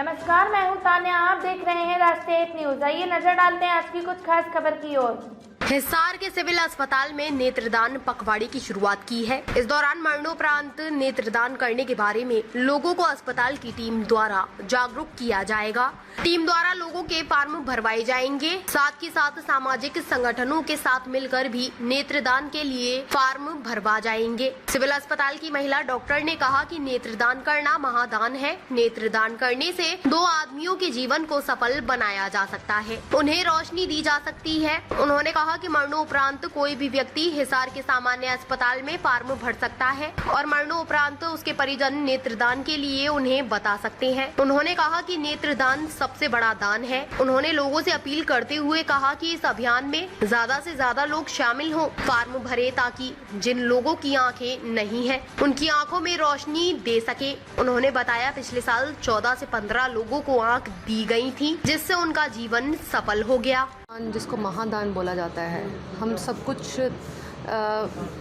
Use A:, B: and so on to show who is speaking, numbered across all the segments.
A: नमस्कार, मैं हूं तान्या। आप देख रहे हैं राष्ट्रीय न्यूज। आइए नजर डालते हैं आज की कुछ खास खबर की ओर।
B: हिसार के सिविल अस्पताल में नेत्रदान पखवाड़े की शुरुआत की है। इस दौरान मरणोपरांत नेत्रदान करने के बारे में लोगों को अस्पताल की टीम द्वारा जागरूक किया जाएगा। टीम द्वारा लोगों के फॉर्म भरवाए जाएंगे। साथ ही साथ सामाजिक संगठनों के साथ मिलकर भी नेत्रदान के लिए फॉर्म भरवा जाएंगे। सिविल अस्पताल की महिला डॉक्टर ने कहा कि नेत्रदान करना महादान है। नेत्रदान करने से 2 आदमियों के जीवन को सफल बनाया जा सकता है, उन्हें रोशनी दी जा सकती है। उन्होंने कहा कि मरणोपरांत कोई भी व्यक्ति हिसार के सामान्य अस्पताल में फॉर्म भर सकता है और मरणोपरांत उसके परिजन नेत्रदान के लिए उन्हें बता सकते हैं। उन्होंने कहा कि नेत्रदान सबसे बड़ा दान है। उन्होंने लोगों से अपील करते हुए कहा कि इस अभियान में ज्यादा से ज्यादा लोग शामिल हों, फॉर्म भरे ताकि जिन लोगों की आंखें नहीं है उनकी आंखों में रोशनी दे सके। उन्होंने बताया पिछले साल 14 से 15 लोगों को आंख दी गई थी, जिससे उनका जीवन सफल हो गया।
C: जिसको महादान बोला जाता है। हम सब कुछ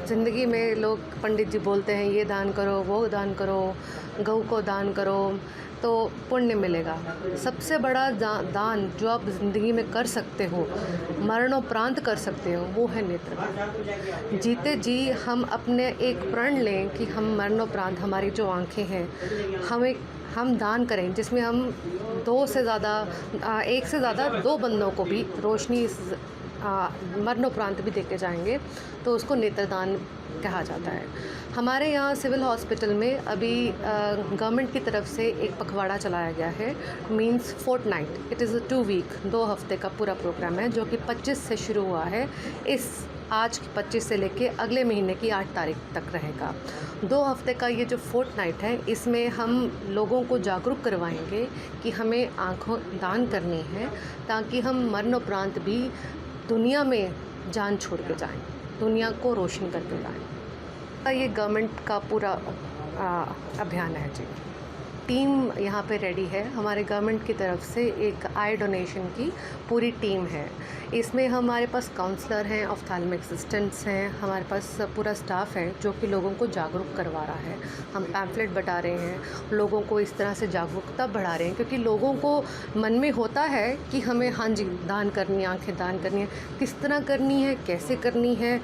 C: ज़िंदगी में लोग पंडित जी बोलते हैं ये दान करो, वो दान करो, गऊ को दान करो तो पुण्य मिलेगा। सबसे बड़ा दान जो आप ज़िंदगी में कर सकते हो, मरणोपरांत कर सकते हो, वो है नेत्रदान। जीते जी हम अपने एक प्रण लें कि हम मरणोपरांत हमारी जो आँखें हैं हम दान करें, जिसमें हम 1 से ज़्यादा 2 बंदों को भी रोशनी मरणोपरांत भी देके जाएंगे, तो उसको नेत्रदान कहा जाता है। हमारे यहाँ सिविल हॉस्पिटल में अभी गवर्नमेंट की तरफ से एक पखवाड़ा चलाया गया है, means fortnight. It is 2 week, 2 हफ्ते का पूरा प्रोग्राम है, जो कि 25 से शुरू हुआ है। आज 25 से लेके अगले महीने की 8 तारीख तक रहेगा। 2 हफ्ते का ये जो फोर्टनाइट है, इसमें हम लोगों को जागरूक करवाएंगे कि हमें आँखों दान करनी है, ताकि हम मरणोपरांत भी दुनिया में जान छोड़ के जाएं, दुनिया को रोशन करके जाएं। ये गवर्नमेंट का पूरा अभियान है जी। टीम यहाँ पे रेडी है। हमारे गवर्नमेंट की तरफ से एक आई डोनेशन की पूरी टीम है। इसमें हमारे पास काउंसलर हैं, ऑफ्थाल्मिक असिस्टेंट्स हैं, हमारे पास पूरा स्टाफ है जो कि लोगों को जागरूक करवा रहा है। हम पैम्फलेट बटा रहे हैं, लोगों को इस तरह से जागरूकता बढ़ा रहे हैं, क्योंकि लोगों को मन में होता है कि हमें हाँ जी दान करनी है, आँखें दान करनी है, किस तरह करनी है, कैसे करनी है,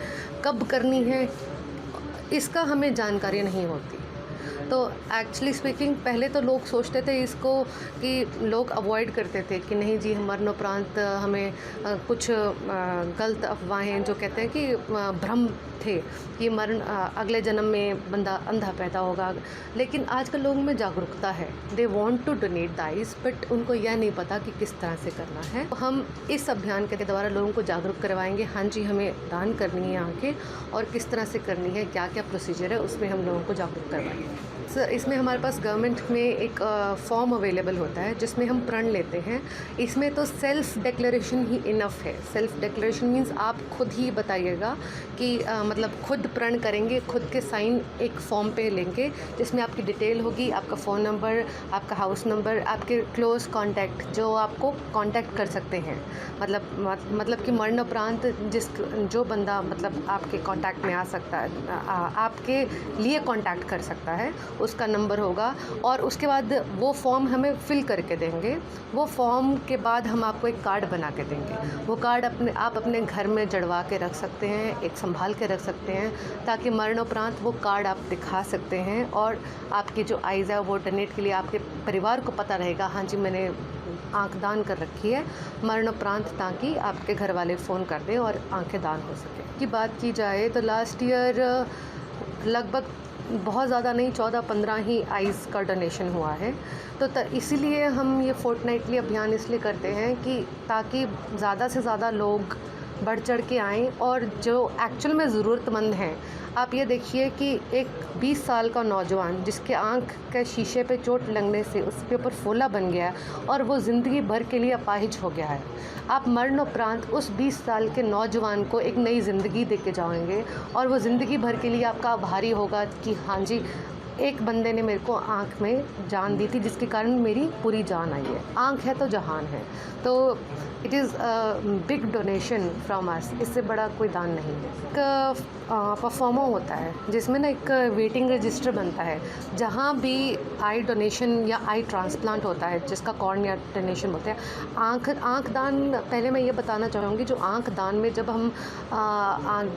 C: कब करनी है, इसका हमें जानकारी नहीं होती। तो एक्चुअली स्पीकिंग पहले तो लोग सोचते थे इसको कि लोग अवॉइड करते थे कि नहीं जी मरणोपरांत हमें कुछ गलत अफवाहें जो कहते हैं कि भ्रम थे कि अगले जन्म में बंदा अंधा पैदा होगा। लेकिन आजकल लोगों में जागरूकता है, they want to donate the eyes, but उनको यह नहीं पता कि किस तरह से करना है। तो हम इस अभियान के द्वारा लोगों को जागरूक करवाएंगे, हाँ जी हमें दान करनी है आँखें, और किस तरह से करनी है, क्या क्या प्रोसीजर है, उसमें हम लोगों को जागरूक करवाएंगे। इसमें हमारे पास गवर्नमेंट में एक फॉर्म अवेलेबल होता है जिसमें हम प्रण लेते हैं। इसमें तो सेल्फ डिक्लेरेशन ही इनफ है। सेल्फ डिक्लेरेशन मीन्स आप खुद ही बताइएगा कि मतलब खुद प्रण करेंगे, खुद के साइन एक फॉर्म पे लेंगे, जिसमें आपकी डिटेल होगी, आपका फ़ोन नंबर, आपका हाउस नंबर, आपके क्लोज़ कॉन्टैक्ट जो आपको कॉन्टैक्ट कर सकते हैं, मतलब कि मरणोपरांत जो बंदा मतलब आपके कॉन्टैक्ट में आ सकता है, आपके लिए कॉन्टैक्ट कर सकता है, उसका नंबर होगा। और उसके बाद वो फॉर्म हमें फिल करके देंगे। वो फॉर्म के बाद हम आपको एक कार्ड बना के देंगे। वो कार्ड आप अपने घर में जड़वा के रख सकते हैं, एक संभाल के रख सकते हैं, ताकि मरणोपरांत वो कार्ड आप दिखा सकते हैं और आपकी जो आइज़ है वो डोनेट के लिए आपके परिवार को पता रहेगा, हाँ जी मैंने आँख दान कर रखी है मरणोपरांत, ताकि आपके घर वाले फ़ोन कर दें और आँखें दान हो सके। की बात की जाए तो लास्ट ईयर लगभग बहुत ज़्यादा नहीं, 14-15 ही आइज़ का डोनेशन हुआ है। तो इसीलिए हम ये फोर्टनाइटली अभियान इसलिए करते हैं कि ताकि ज़्यादा से ज़्यादा लोग बढ़ चढ़ के आएँ, और जो एक्चुअल में ज़रूरतमंद हैं। आप ये देखिए कि एक 20 साल का नौजवान जिसके आँख के शीशे पे चोट लगने से उसके ऊपर फोला बन गया है और वो ज़िंदगी भर के लिए अपाहिज हो गया है। आप मरणोपरांत उस 20 साल के नौजवान को एक नई ज़िंदगी दे के जाएंगे, और वो ज़िंदगी भर के लिए आपका आभारी होगा कि हाँ जी एक बंदे ने मेरे को आँख में जान दी थी, जिसके कारण मेरी पूरी जान आई है। आँख है तो जहान है, तो it is big donation from us. इससे बड़ा कोई दान नहीं है। एक परफॉर्मो होता है जिसमें ना एक वेटिंग रजिस्टर बनता है। जहाँ भी आई डोनेशन या आई ट्रांसप्लांट होता है, जिसका कॉर्निया डोनेशन होता है, आँख दान, पहले मैं ये बताना चाहूँगी, जो आँख दान में जब हम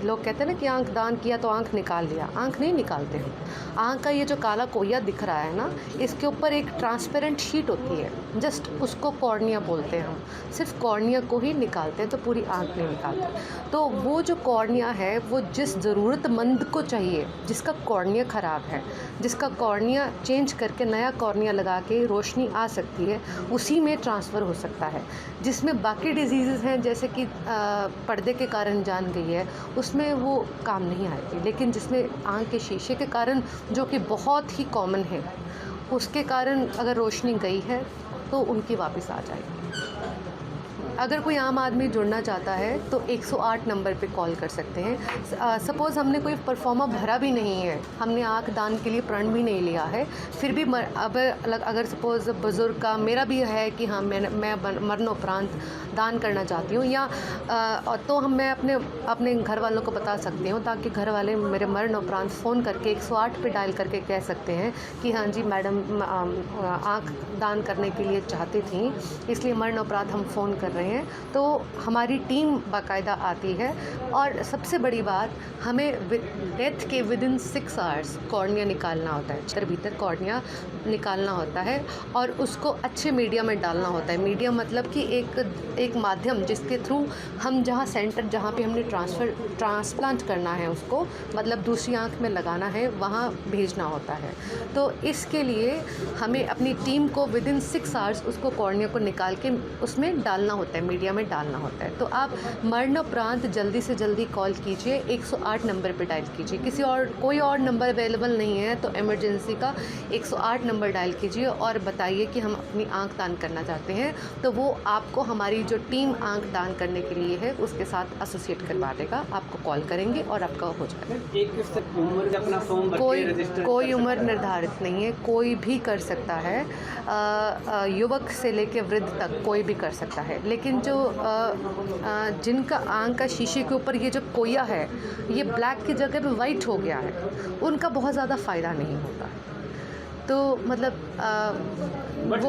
C: लोग कहते हैं ना कि आँख दान किया तो आँख निकाल लिया, आँख नहीं निकालते हैं। आँख का ये जो काला कोया दिख रहा है ना, इसके ऊपर एक ट्रांसपेरेंट शीट होती है, जस्ट उसको कॉर्निया बोलते हैं। हम सिर्फ कॉर्निया को ही निकालते हैं, तो पूरी आँख नहीं निकालते। तो वो जो कॉर्निया है वो जिस ज़रूरतमंद को चाहिए, जिसका कॉर्निया ख़राब है, जिसका कॉर्निया चेंज करके नया कॉर्निया लगा के रोशनी आ सकती है, उसी में ट्रांसफ़र हो सकता है। जिसमें बाकी डिजीज़ हैं, जैसे कि पर्दे के कारण जान गई है, उसमें वो काम नहीं आएगी। लेकिन जिसमें आँख के शीशे के कारण, जो कि बहुत ही कॉमन है, उसके कारण अगर रोशनी गई है तो उनकी वापस आ जाएगी। अगर कोई आम आदमी जुड़ना चाहता है तो 108 नंबर पे कॉल कर सकते हैं। सपोज़ हमने कोई परफॉर्मा भरा भी नहीं है, हमने आँख दान के लिए प्रण भी नहीं लिया है, फिर भी अगर सपोज़ बुज़ुर्ग का, मेरा भी है कि हाँ मैं मरणोपरांत दान करना चाहती हूँ, या तो मैं अपने घर वालों को बता सकती हूँ, ताकि घर वाले मेरे मरणोपरांत फ़ोन करके 108 पे डायल करके कह सकते हैं कि हाँ जी मैडम आँख दान करने के लिए चाहती थी, इसलिए मरणोपरांत हम फ़ोन कर रहे हैं। तो हमारी टीम बाकायदा आती है। और सबसे बड़ी बात, हमें डेथ के विदिन 6 आवर्स कॉर्निया निकालना होता है, भीतर कॉर्निया निकालना होता है, और उसको अच्छे मीडिया में डालना होता है। मीडिया मतलब कि एक माध्यम जिसके थ्रू हम जहाँ पे हमने ट्रांसप्लांट करना है, उसको मतलब दूसरी आँख में लगाना है, वहाँ भेजना होता है। तो इसके लिए हमें अपनी टीम को विदिन 6 आवर्स उसको कॉर्निया को निकाल के उसमें डालना होता है, मीडिया में डालना होता है। तो आप मरणोपरांत जल्दी से जल्दी कॉल कीजिए, 108 नंबर पर डायल कीजिए। कोई और नंबर अवेलेबल नहीं है तो इमरजेंसी का 108 नंबर डायल कीजिए और बताइए कि हम अपनी आँख दान करना चाहते हैं। तो वो आपको, हमारी जो टीम आँख दान करने के लिए है, उसके साथ एसोसिएट करवा देगा, आपको कॉल करेंगे और आपका हो जाएगा।
D: उम्र अपना फॉर्म
C: कोई उम्र निर्धारित नहीं है, कोई भी कर सकता है। युवक से लेकर वृद्ध तक कोई भी कर सकता है। लेकिन जो जिनका आँख का शीशे के ऊपर ये जो कोया है, ये ब्लैक की जगह पे वाइट हो गया है, उनका बहुत ज़्यादा फ़ायदा नहीं होता। तो मतलब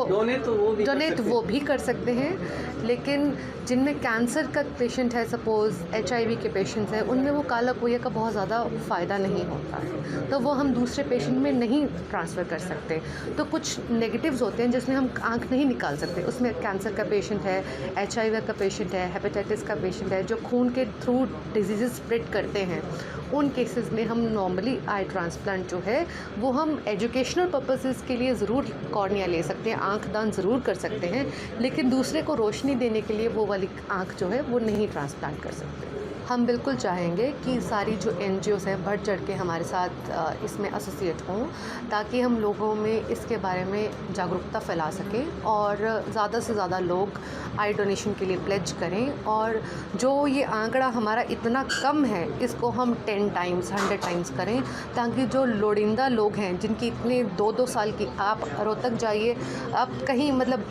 C: डोनेट वो भी कर सकते हैं। लेकिन जिनमें कैंसर का पेशेंट है, सपोज़ HIV के पेशेंट्स हैं, उनमें वो काला कोया का बहुत ज़्यादा फ़ायदा नहीं होता है, तो वो हम दूसरे पेशेंट में नहीं ट्रांसफ़र कर सकते। तो कुछ नेगेटिव्स होते हैं जिसमें हम आँख नहीं निकाल सकते। उसमें कैंसर का पेशेंट है, HIV का पेशेंट है, हेपेटाइटिस का पेशेंट है, जो खून के थ्रू डिजीज़ स्प्रेड करते हैं, उन केसेस में हम नॉर्मली आई ट्रांसप्लांट जो है वो हम एजुकेशनल पर्पसेस के लिए ज़रूर कॉर्निया ले सकते हैं, आँख दान ज़रूर कर सकते हैं, लेकिन दूसरे को रोशनी देने के लिए वो वाली आँख जो है वो नहीं ट्रांसप्लांट कर सकते। हम बिल्कुल चाहेंगे कि सारी जो NGOs हैं बढ़ चढ़ के हमारे साथ इसमें एसोसिएट हों, ताकि हम लोगों में इसके बारे में जागरूकता फैला सकें और ज़्यादा से ज़्यादा लोग आई डोनेशन के लिए प्लेज करें। और जो ये आंकड़ा हमारा इतना कम है, इसको हम 10 टाइम्स 100 टाइम्स करें, ताकि जो लोड़ींदा लोग हैं, जिनकी इतने 2-2 साल की, आप रोहतक जाइए, आप कहीं मतलब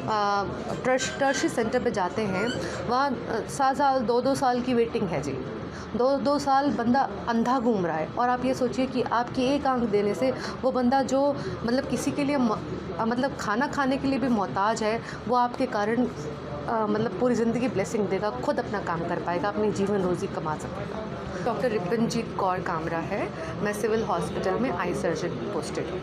C: टर्शियरी सेंटर पे जाते हैं, वहाँ 7 साल 2-2 साल की वेटिंग है जी। 2 साल बंदा अंधा घूम रहा है, और आप ये सोचिए कि आपकी एक आंख देने से वो बंदा जो मतलब किसी के लिए मतलब खाना खाने के लिए भी मोहताज है, वो आपके कारण मतलब पूरी ज़िंदगी ब्लेसिंग देगा, खुद अपना काम कर पाएगा, अपनी जीवन रोज़ी कमा सकेगा। डॉक्टर रिपनजीत कौर कामरा है, मैं सिविल हॉस्पिटल में आई सर्जन पोस्टेड हूँ।